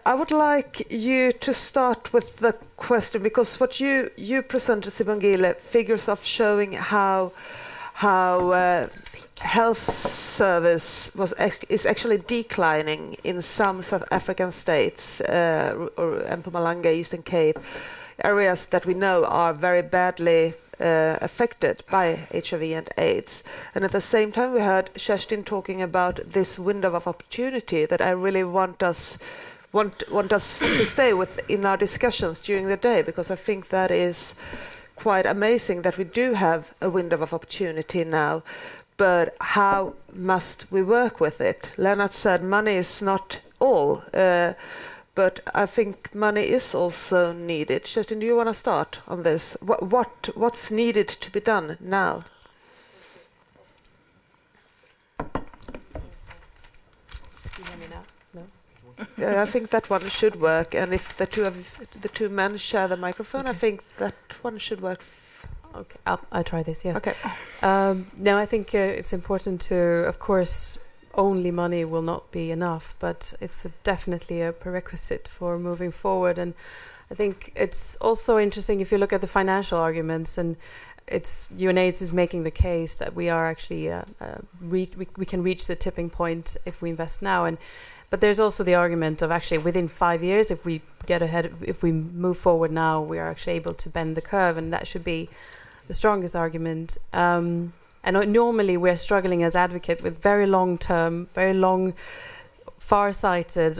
I would like you to start with the question, because what you presented, Sibongile, figures of showing how health service is actually declining in some South African states, or Mpumalanga, Eastern Cape, areas that we know are very badly affected by HIV and AIDS. And at the same time, we heard Kerstin talking about this window of opportunity that I really want us to stay with in our discussions during the day, because I think that is quite amazing that we do have a window of opportunity now. But how must we work with it? Lennart said money is not all, but I think money is also needed. Kerstin, do you want to start on this? What's needed to be done now? I think that one should work, and if the two men share the microphone, okay. I think that one should work. Okay, I'll try this. Yes. Okay. No, I think it's important to, of course, only money will not be enough, but it's definitely a prerequisite for moving forward. And I think it's also interesting if you look at the financial arguments, and it's UNAIDS is making the case that we are actually we can reach the tipping point if we invest now. But there's also the argument of actually within 5 years, if we get ahead, if we move forward now, we are actually able to bend the curve, and that should be the strongest argument. And normally we're struggling as advocates with very long-term, very long, far-sighted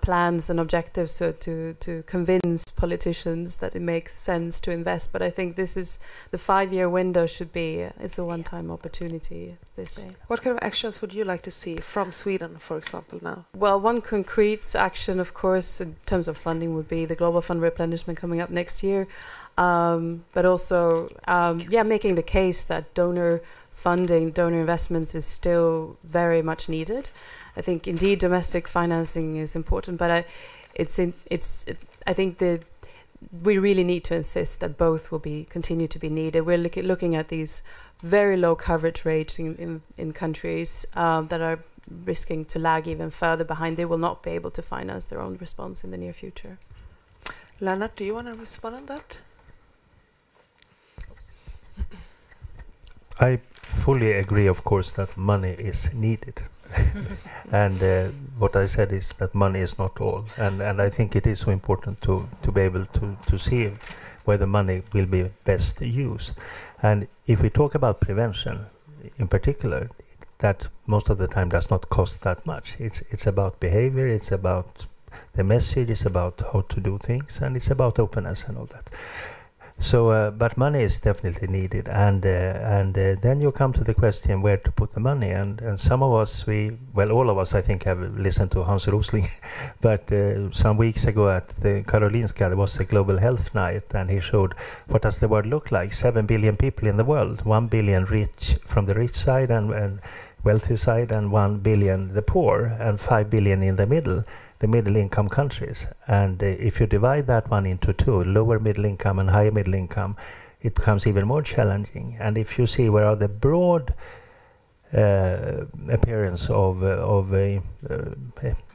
plans and objectives to convince politicians that it makes sense to invest. But I think this is the 5-year window should be, it's a one-time opportunity, they say. What kind of actions would you like to see from Sweden, for example, now? Well, one concrete action, of course, in terms of funding would be the Global Fund replenishment coming up next year. But also, making the case that donor funding, donor investments is still very much needed. I think indeed domestic financing is important, but I think that we really need to insist that both will continue to be needed. We're looking at these very low coverage rates in countries that are risking to lag even further behind. They will not be able to finance their own response in the near future. Lennart, do you want to respond on that? I fully agree, of course, that money is needed. And what I said is that money is not all. And I think it is so important to be able to see where the money will be best used. And if we talk about prevention in particular, that most of the time does not cost that much. It's about behavior, it's about the message, it's about how to do things, and it's about openness and all that. So, but money is definitely needed, and then you come to the question where to put the money. And some of us, all of us, I think, have listened to Hans Rosling. But some weeks ago at the Karolinska, there was a global health night, and he showed what does the world look like. 7 billion people in the world, 1 billion rich from the rich side and wealthy side, and 1 billion the poor, and 5 billion in the middle income countries. And if you divide that one into two, lower middle income and higher middle income, it becomes even more challenging. And if you see where are the broad appearance of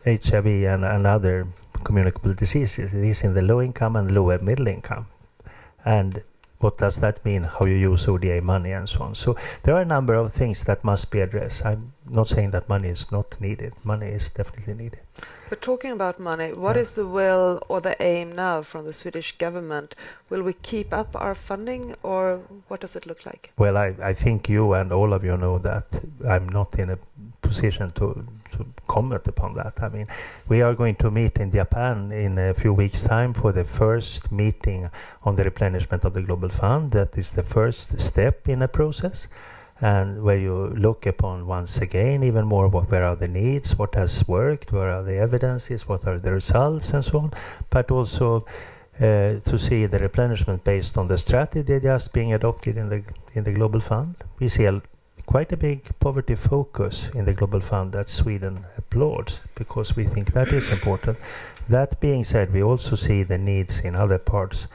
HIV and other communicable diseases, it is in the low income and lower middle income. And what does that mean? How you use ODA money and so on. So there are a number of things that must be addressed. I'm not saying that money is not needed. Money is definitely needed. But talking about money, what is the will or the aim now from the Swedish government? Will we keep up our funding, or what does it look like? Well, I think you and all of you know that I'm not in a position to comment upon that. I mean, we are going to meet in Japan in a few weeks' time for the first meeting on the replenishment of the Global Fund. That is the first step in a process, and where you look upon once again even more where are the needs, what has worked, where are the evidences, what are the results, and so on. But also to see the replenishment based on the strategy just being adopted in the Global Fund. We see quite a big poverty focus in the Global Fund that Sweden applauds, because we think that is important. That being said, we also see the needs in other parts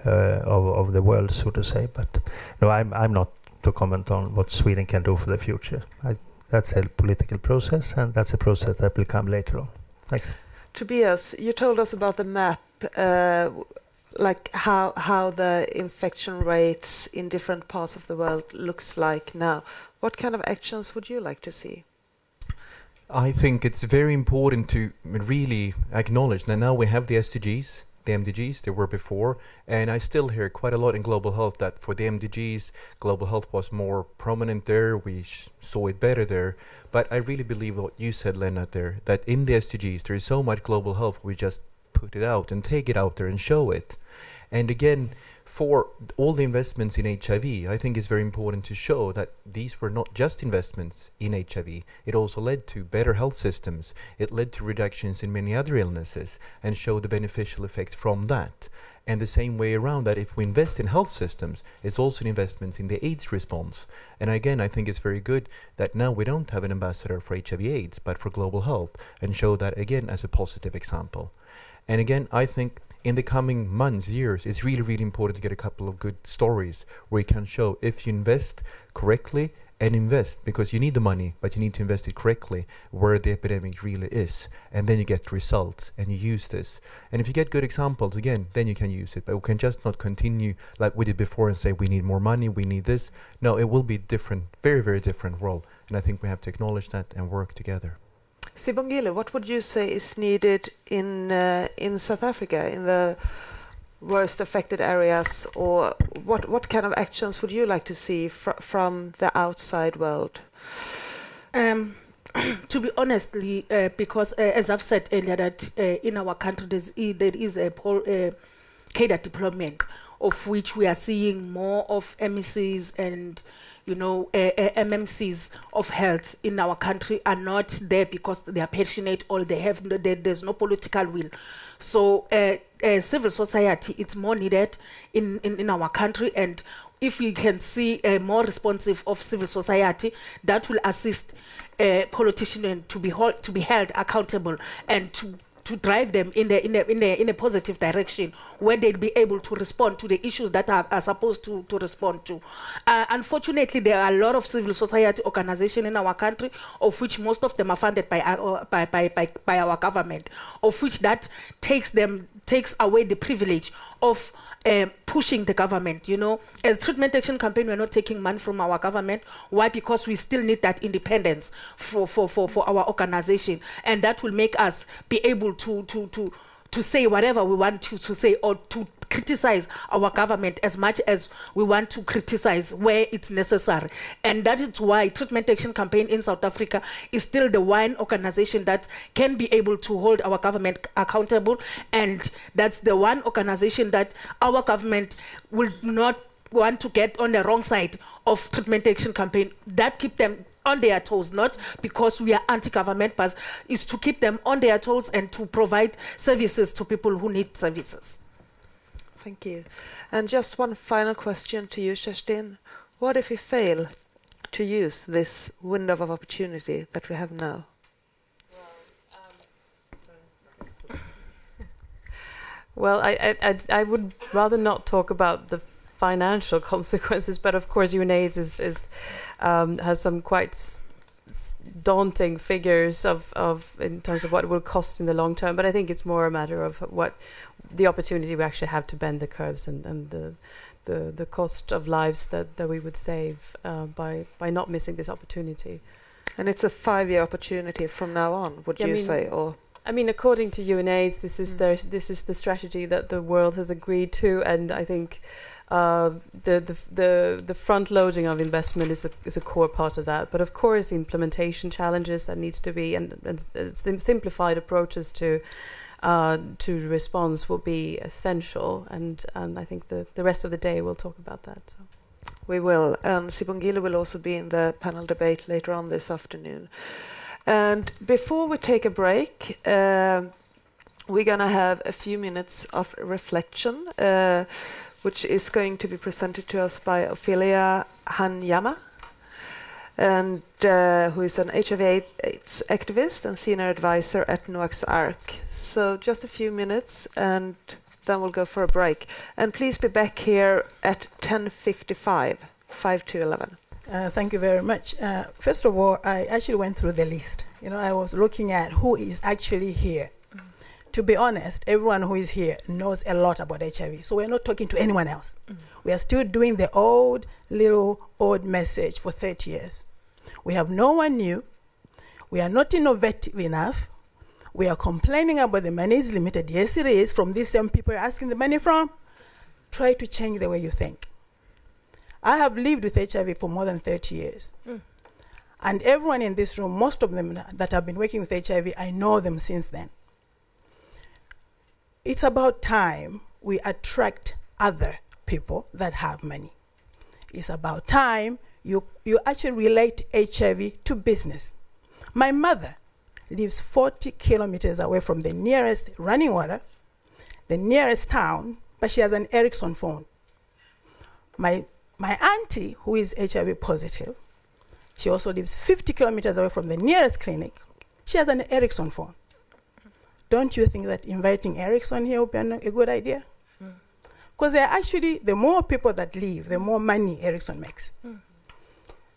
of the world, so to say. But no, I'm not to comment on what Sweden can do for the future. That's a political process, and that's a process that will come later on. Thanks. Tobias, you told us about the map, like how the infection rates in different parts of the world looks like now. What kind of actions would you like to see? I think it's very important to really acknowledge that now we have the SDGs, the MDGs, there were before, and I still hear quite a lot in global health that for the MDGs, global health was more prominent there, we saw it better there, but I really believe what you said, Lennart, there, that in the SDGs there is so much global health, we just put it out and take it out there and show it. And again, for all the investments in HIV, I think it's very important to show that these were not just investments in HIV. It also led to better health systems. It led to reductions in many other illnesses and show the beneficial effects from that. And the same way around, that if we invest in health systems, it's also investments in the AIDS response. And again, I think it's very good that now we don't have an ambassador for HIV/AIDS, but for global health, and show that again as a positive example. And again, I think in the coming months, years, it's really, really important to get a couple of good stories where you can show if you invest correctly and invest, because you need the money, but you need to invest it correctly where the epidemic really is. And then you get results and you use this. And if you get good examples, again, then you can use it. But we can just not continue like we did before and say we need more money, we need this. No, it will be different, very, very different world. And I think we have to acknowledge that and work together. Sibongile, what would you say is needed in South Africa, in the worst affected areas, or what kind of actions would you like to see from the outside world? To be honestly, because as I've said earlier, that in our country there is a cadre deployment, of which we are seeing more of MECs and MMCs of health in our country are not there because they are passionate or there's no political will. So civil society, it's more needed in our country, and if we can see more responsive of civil society, that will assist politicians to be held accountable and to drive them in a positive direction, where they'll be able to respond to the issues that are supposed to respond to. Unfortunately, there are a lot of civil society organizations in our country, of which most of them are funded by our government, of which that takes away the privilege of pushing the government. As Treatment Action Campaign, we're not taking money from our government. Why? Because we still need that independence for our organization, and that will make us be able to say whatever we want to say, or to criticize our government as much as we want to criticize where it's necessary. And that is why Treatment Action Campaign in South Africa is still the one organization that can be able to hold our government accountable, and that's the one organization that our government will not want to get on the wrong side of Treatment Action Campaign. That keep them on their toes, not because we are anti-government, but it's to keep them on their toes and to provide services to people who need services. Thank you. And just one final question to you, Kerstin. What if we fail to use this window of opportunity that we have now? Well, I would rather not talk about the financial consequences, but of course UNAIDS has some quite daunting figures of in terms of what it will cost in the long term. But I think it's more a matter of what the opportunity we actually have to bend the curves and the cost of lives that we would save by not missing this opportunity. And it's a 5-year opportunity from now on, would you say, or? I mean, according to UNAIDS, this is the strategy that the world has agreed to, and I think the front loading of investment is a core part of that. But of course, implementation challenges that needs to be and simplified approaches to response will be essential. And I think the rest of the day we'll talk about that. So. We will, and Sibongile will also be in the panel debate later on this afternoon. And before we take a break, we're going to have a few minutes of reflection, which is going to be presented to us by Ophelia Hanyama, and who is an HIV/AIDS activist and senior advisor at Noach's Ark. So just a few minutes, and then we'll go for a break. And please be back here at 10:55, 5 to 11. Thank you very much. First of all, I actually went through the list. I was looking at who is actually here. to be honest, everyone who is here knows a lot about HIV. So we're not talking to anyone else. We are still doing the old message for 30 years. We have no one new. We are not innovative enough. We are complaining about the money is limited. Yes, it is. From these same people you're asking the money from. Try to change the way you think. I have lived with HIV for more than 30 years. And everyone in this room, most of them that have been working with HIV, I know them since then. It's about time we attract other people that have money. It's about time you actually relate HIV to business. My mother lives 40 kilometers away from the nearest running water, the nearest town, but she has an Ericsson phone. My auntie, who is HIV positive, she also lives 50 kilometers away from the nearest clinic. She has an Ericsson phone. Don't you think that inviting Ericsson here would be a good idea? Because actually, the more people that leave, the more money Ericsson makes.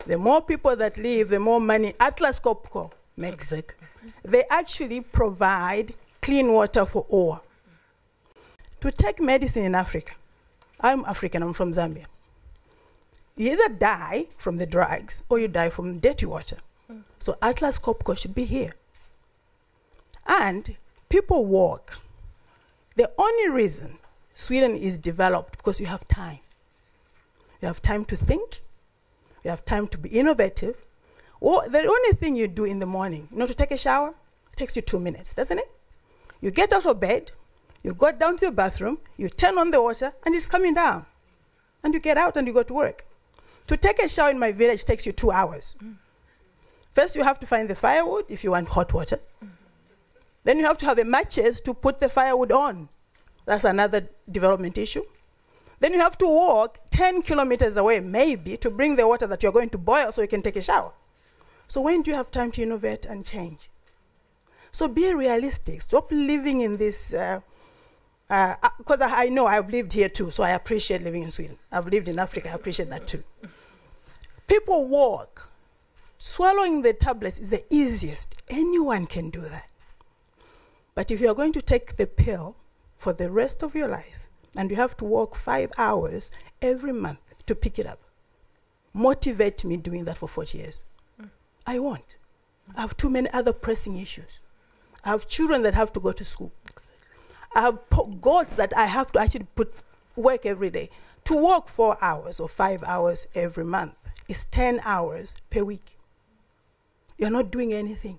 The more people that leave, the more money Atlas Copco makes. Exactly. They actually provide clean water for all. To take medicine in Africa, I'm African, I'm from Zambia. You either die from the drugs or you die from dirty water. So Atlas Copco should be here. And people walk. The only reason Sweden is developed because you have time. You have time to think. You have time to be innovative. Or the only thing you do in the morning, to take a shower, it takes you 2 minutes, doesn't it? You get out of bed, you go down to your bathroom, you turn on the water, and it's coming down. And you get out and you go to work. To take a shower in my village takes you 2 hours. First, you have to find the firewood if you want hot water. Then you have to have the matches to put the firewood on. That's another development issue. Then you have to walk 10 kilometers away, maybe, to bring the water that you're going to boil so you can take a shower. So when do you have time to innovate and change? So be realistic. Stop living in this, because I know I've lived here too, so I appreciate living in Sweden. I've lived in Africa, I appreciate that too. People walk. Swallowing the tablets is the easiest. Anyone can do that. But if you're going to take the pill for the rest of your life, and you have to walk 5 hours every month to pick it up, motivate me doing that for 40 years. I won't. I have too many other pressing issues. I have children that have to go to school. I have goals that I have to actually work every day. To work 4 hours or 5 hours every month is 10 hours per week. You're not doing anything.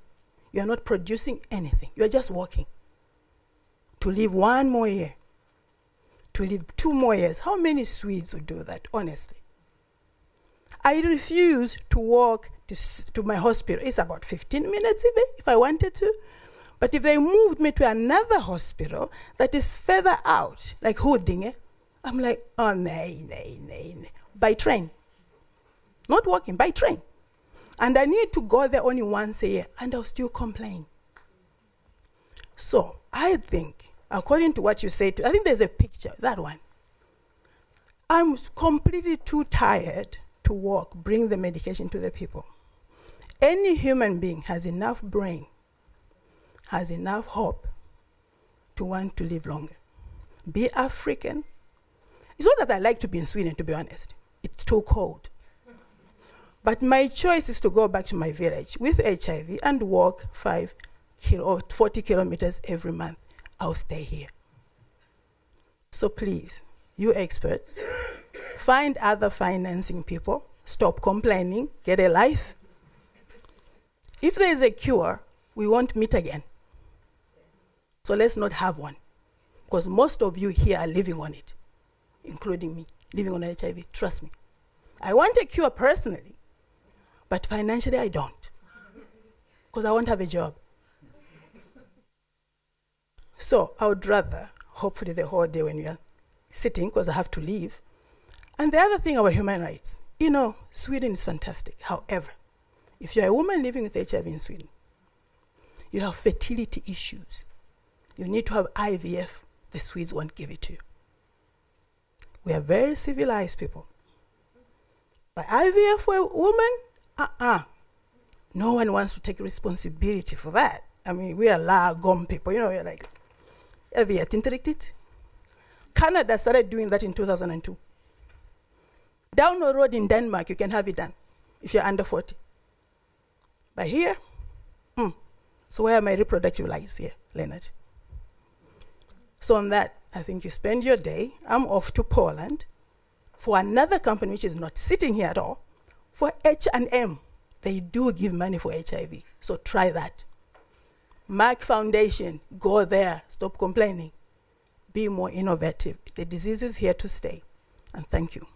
You're not producing anything. You're just working. To live 1 more year, to live 2 more years. How many Swedes would do that, honestly? I refuse to walk to my hospital. It's about 15 minutes even, if I wanted to. But if they moved me to another hospital that is further out, like Huddinge, I'm like, oh, nay. By train. Not walking, by train. And I need to go there only once a year, and I'll still complain. So I think, according to what you say, I think there's a picture, that one. I'm completely too tired to walk, bring the medication to the people. Any human being has enough brain, has enough hope to want to live longer. Be African. It's not that I like to be in Sweden, to be honest. It's too cold. But my choice is to go back to my village with HIV and walk 40 kilometers every month. I'll stay here. So please, you experts, find other financing people, stop complaining, get a life. If there is a cure, we won't meet again. So let's not have one, because most of you here are living on it, including me, living on HIV. Trust me. I want a cure personally, but financially I don't, because I won't have a job. So I would rather, hopefully the whole day when we are sitting, because I have to leave. And the other thing about human rights, Sweden is fantastic. However, if you're a woman living with HIV in Sweden, you have fertility issues. You need to have IVF. The Swedes won't give it to you. We are very civilized people. But IVF for a woman, no one wants to take responsibility for that. I mean, we are lagom people, we're like, Vi vet inte riktigt. Canada started doing that in 2002. Down the road in Denmark, you can have it done if you're under 40. But here, so where are my reproductive rights here, Leonard? So on that, I think you spend your day. I'm off to Poland for another company which is not sitting here at all, for H&M. They do give money for HIV, so try that. Mark Foundation, go there, stop complaining. Be more innovative. The disease is here to stay. And thank you.